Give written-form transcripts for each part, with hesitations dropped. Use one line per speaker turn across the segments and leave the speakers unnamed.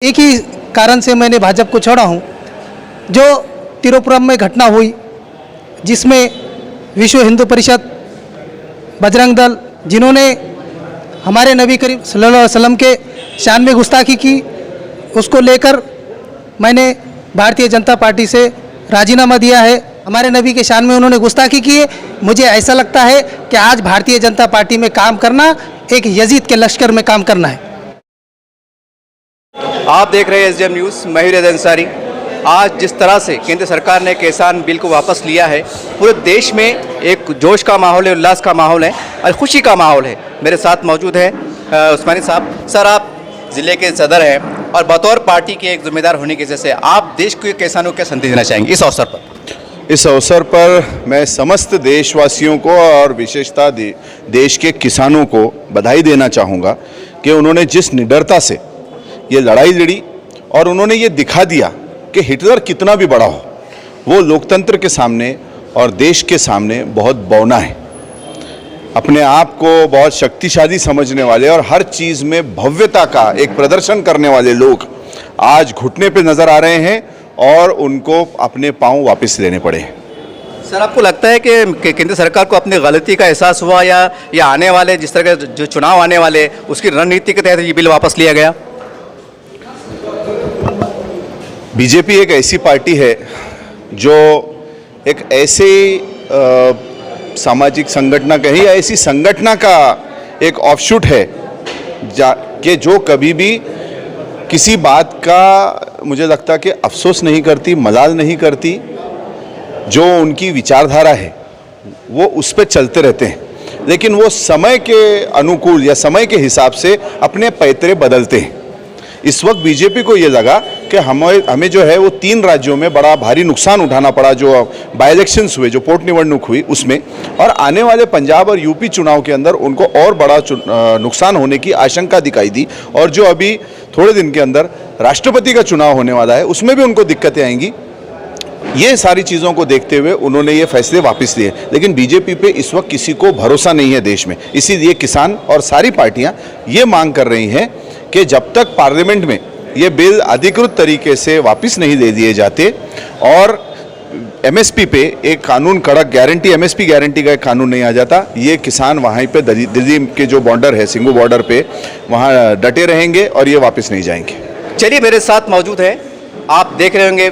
एक ही कारण से मैंने भाजपा को छोड़ा हूं। जो तिरुपुरम में घटना हुई जिसमें विश्व हिंदू परिषद, बजरंग दल, जिन्होंने हमारे नबी करीम सल्लल्लाहु अलैहि वसल्लम के शान में गुस्ताखी की, उसको लेकर मैंने भारतीय जनता पार्टी से राजीनामा दिया है। हमारे नबी के शान में उन्होंने गुस्ताखी की है। मुझे ऐसा लगता है कि आज भारतीय जनता पार्टी में काम करना एक यजीद के लश्कर में काम करना है।
आप देख रहे हैं एसडीएम न्यूज़, मैं हूं रियाज अंसारी। आज जिस तरह से केंद्र सरकार ने किसान बिल को वापस लिया है, पूरे देश में एक जोश का माहौल है, उल्लास का माहौल है और खुशी का माहौल है। मेरे साथ मौजूद है उस्मानी साहब। सर, आप ज़िले के सदर हैं और बतौर पार्टी के एक जिम्मेदार होने की वजह से आप देश के किसानों को क्या संदेश देना चाहेंगे इस अवसर पर?
इस अवसर पर मैं समस्त देशवासियों को और विशेषतः देश के किसानों को बधाई देना चाहूँगा कि उन्होंने जिस निडरता से ये लड़ाई लड़ी और उन्होंने ये दिखा दिया कि हिटलर कितना भी बड़ा हो, वो लोकतंत्र के सामने और देश के सामने बहुत बौना है। अपने आप को बहुत शक्तिशाली समझने वाले और हर चीज़ में भव्यता का एक प्रदर्शन करने वाले लोग आज घुटने पे नज़र आ रहे हैं और उनको अपने पांव वापस लेने पड़े हैं।
सर, आपको लगता है कि केंद्र सरकार को अपनी गलती का एहसास हुआ या आने वाले जिस तरह के जो चुनाव आने वाले उसकी रणनीति के तहत ये बिल वापस लिया गया?
बीजेपी एक ऐसी पार्टी है जो एक ऐसे सामाजिक संगठन कहीं या ऐसी संगठन का एक ऑफशूट है कि जो कभी भी किसी बात का मुझे लगता कि अफसोस नहीं करती, मलाल नहीं करती। जो उनकी विचारधारा है वो उस पर चलते रहते हैं, लेकिन वो समय के अनुकूल या समय के हिसाब से अपने पैतरे बदलते हैं। इस वक्त बीजेपी को ये लगा कि हमें जो है वो 3 राज्यों में बड़ा भारी नुकसान उठाना पड़ा, जो बाई इलेक्शंस हुए, जो पोट निवडणूक हुई उसमें, और आने वाले पंजाब और यूपी चुनाव के अंदर उनको और बड़ा नुकसान होने की आशंका दिखाई दी। और जो अभी थोड़े दिन के अंदर राष्ट्रपति का चुनाव होने वाला है उसमें भी उनको दिक्कतें आएंगी। ये सारी चीज़ों को देखते हुए उन्होंने ये फैसले वापस लिए। लेकिन बीजेपी पे इस वक्त किसी को भरोसा नहीं है देश में, इसीलिए किसान और सारी पार्टियां ये मांग कर रही हैं कि जब तक पार्लियामेंट में ये बिल अधिकृत तरीके से वापस नहीं दे दिए जाते और एमएसपी पे एक कानून, कड़क गारंटी, एमएसपी गारंटी का एक कानून नहीं आ जाता, ये किसान वहाँ पे दिल्ली के जो बॉर्डर है, सिंगू बॉर्डर पे, वहाँ डटे रहेंगे और ये वापस नहीं जाएंगे।
चलिए, मेरे साथ मौजूद है, आप देख रहे होंगे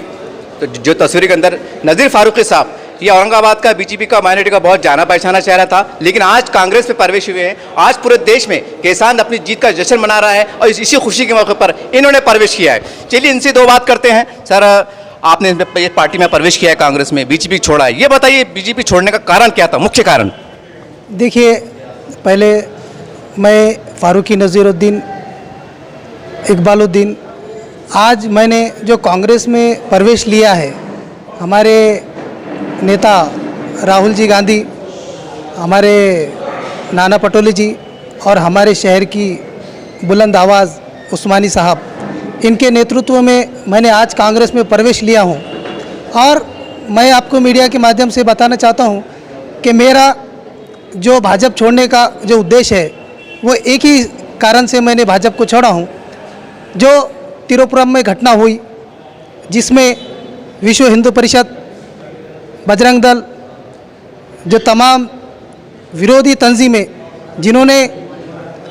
तो जो तस्वीर के अंदर नज़ीर फारूकी साहब, ये औरंगाबाद का बीजेपी का माइनॉरिटी का बहुत जाना पहचाना चेहरा था, लेकिन आज कांग्रेस में प्रवेश हुए हैं। आज पूरे देश में किसान अपनी जीत का जश्न मना रहा है और इसी खुशी के मौके पर इन्होंने प्रवेश किया है। चलिए, इनसे 2 बात करते हैं। सर, आपने ये पार्टी में प्रवेश किया है, कांग्रेस में बीजेपी छोड़ा है, ये बताइए बीजेपी छोड़ने का कारण क्या था, मुख्य कारण?
देखिए, पहले मैं फारूकी नज़ीरुद्दीन इकबालुद्दीन, आज मैंने जो कांग्रेस में प्रवेश लिया है, हमारे नेता राहुल जी गांधी, हमारे नाना पटोले जी और हमारे शहर की बुलंद आवाज़ उस्मानी साहब, इनके नेतृत्व में मैंने आज कांग्रेस में प्रवेश लिया हूं। और मैं आपको मीडिया के माध्यम से बताना चाहता हूं कि मेरा जो भाजपा छोड़ने का जो उद्देश्य है वो एक ही कारण से मैंने भाजपा को छोड़ा हूं। जो तिरुपुरम में घटना हुई जिसमें विश्व हिंदू परिषद, बजरंग दल, जो तमाम विरोधी तंजीमें जिन्होंने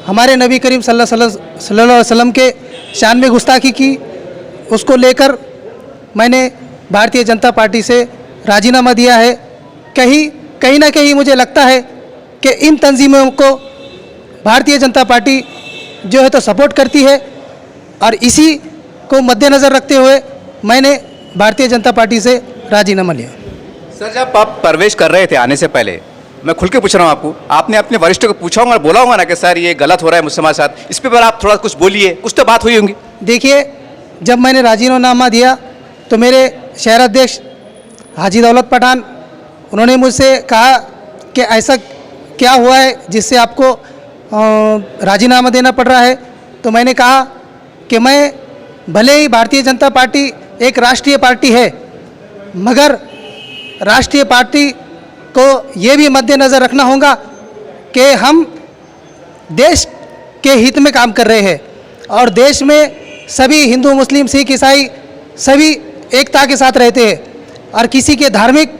हमारे नबी करीम सल्लल्लाहु अलैहि वसल्लम के शान में गुस्ताखी की, उसको लेकर मैंने भारतीय जनता पार्टी से राजीनामा दिया है। कहीं ना कहीं मुझे लगता है कि इन तंजीमों को भारतीय जनता पार्टी जो है तो सपोर्ट करती है और इसी को मद्देनज़र रखते हुए मैंने भारतीय जनता पार्टी से राजीनामा लिया।
सर, जब आप प्रवेश कर रहे थे आने से पहले, मैं खुल के पूछ रहा हूँ आपको, आपने अपने वरिष्ठों को पूछा होगा, बोला होगा ना कि सर ये गलत हो रहा है मुझसे हमारे साथ, इस पर आप थोड़ा कुछ बोलिए, कुछ तो बात हुई होंगी?
देखिए, जब मैंने राजीनामा दिया तो मेरे शहर अध्यक्ष हाजी दौलत पठान, उन्होंने मुझसे कहा कि ऐसा क्या हुआ है जिससे आपको राजीनामा देना पड़ रहा है। तो मैंने कहा कि मैं भले ही भारतीय जनता पार्टी एक राष्ट्रीय पार्टी है, मगर राष्ट्रीय पार्टी को ये भी मद्देनज़र रखना होगा कि हम देश के हित में काम कर रहे हैं और देश में सभी हिंदू मुस्लिम सिख ईसाई सभी एकता के साथ रहते हैं और किसी के धार्मिक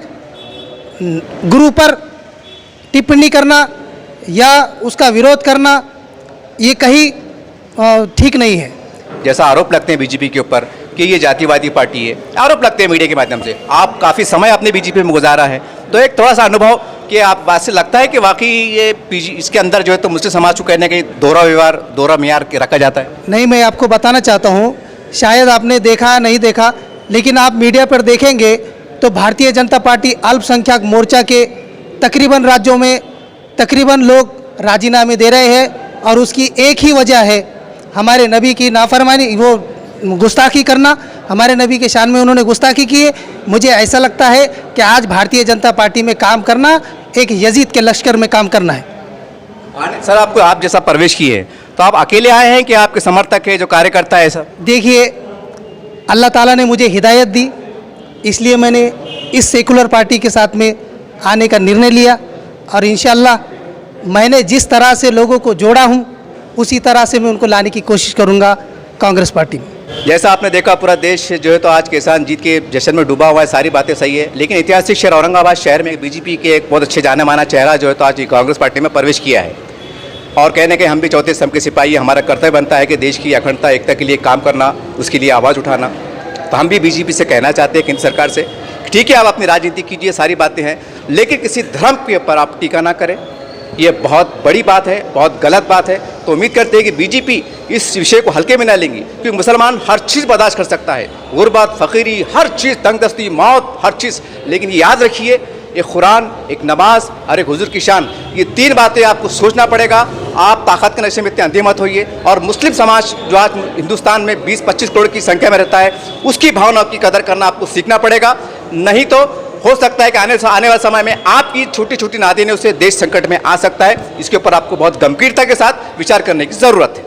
गुरु पर टिप्पणी करना या उसका विरोध करना ये कहीं ठीक नहीं है।
जैसा आरोप लगते हैं बीजेपी के ऊपर कि ये जातिवादी पार्टी है, आरोप लगते हैं मीडिया के माध्यम से, आप काफ़ी समय अपने बीजेपी में गुजारा है, तो एक थोड़ा सा अनुभव कि आप बात से लगता है कि वाकई ये इसके अंदर जो है तो मुस्लिम समाज को कहने के दोहरा व्यवहार दोहरा मियार रखा जाता है?
नहीं, मैं आपको बताना चाहता हूँ, शायद आपने देखा नहीं देखा, लेकिन आप मीडिया पर देखेंगे तो भारतीय जनता पार्टी अल्पसंख्यक मोर्चा के तकरीबन राज्यों में तकरीबन लोग राजीनामे दे रहे हैं और उसकी एक ही वजह है हमारे नबी की नाफरमानी, वो गुस्ताखी करना। हमारे नबी के शान में उन्होंने गुस्ताखी की है। मुझे ऐसा लगता है कि आज भारतीय जनता पार्टी में काम करना एक यजीद के लश्कर में काम करना है।
सर, आपको आप जैसा प्रवेश किए तो आप अकेले आए हैं कि आपके समर्थक है, जो कार्यकर्ता है सर?
देखिए, अल्लाह ताला ने मुझे हिदायत दी, इसलिए मैंने इस सेकुलर पार्टी के साथ में आने का निर्णय लिया और इंशाअल्लाह मैंने जिस तरह से लोगों को जोड़ा हूँ उसी तरह से मैं उनको लाने की कोशिश करूँगा कांग्रेस पार्टी में।
जैसा आपने देखा पूरा देश जो है तो आज किसान जीत के जश्न में डूबा हुआ है, सारी बातें सही है, लेकिन ऐतिहासिक शहर औरंगाबाद शहर में बीजेपी के एक बहुत अच्छे जाने माना चेहरा जो है तो आज कांग्रेस पार्टी में प्रवेश किया है और कहने के हम भी चौथे स्तंभ के सिपाही हैं, हमारा कर्तव्य बनता है कि देश की अखंडता एकता के लिए काम करना, उसके लिए आवाज़ उठाना। तो हम भी बीजेपी से कहना चाहते हैं केंद्र सरकार से, ठीक है आप अपनी राजनीति कीजिए, सारी बातें हैं, लेकिन किसी धर्म के ऊपर आप टीका ना करें, ये बहुत बड़ी बात है, बहुत गलत बात है। तो उम्मीद करते हैं कि बीजेपी इस विषय को हल्के में ना लेंगी, क्योंकि मुसलमान हर चीज़ बर्दाश्त कर सकता है, गुर्बत, फ़कीरी, हर चीज़, तंगदस्ती, मौत, हर चीज़, लेकिन याद रखिए एक कुरान, एक नमाज और एक हुजूर की शान, ये तीन बातें आपको सोचना पड़ेगा। आप ताकत के नशे में इतने अंधे मत होइए। और मुस्लिम समाज जो आज हिंदुस्तान में 20-25 करोड़ की संख्या में रहता है, उसकी भावनाओं की कदर करना आपको सीखना पड़ेगा, नहीं तो हो सकता है कि आने वाले समय में आपकी छोटी छोटी नादी ने उससे देश संकट में आ सकता है। इसके ऊपर आपको बहुत गंभीरता के साथ विचार करने की ज़रूरत है।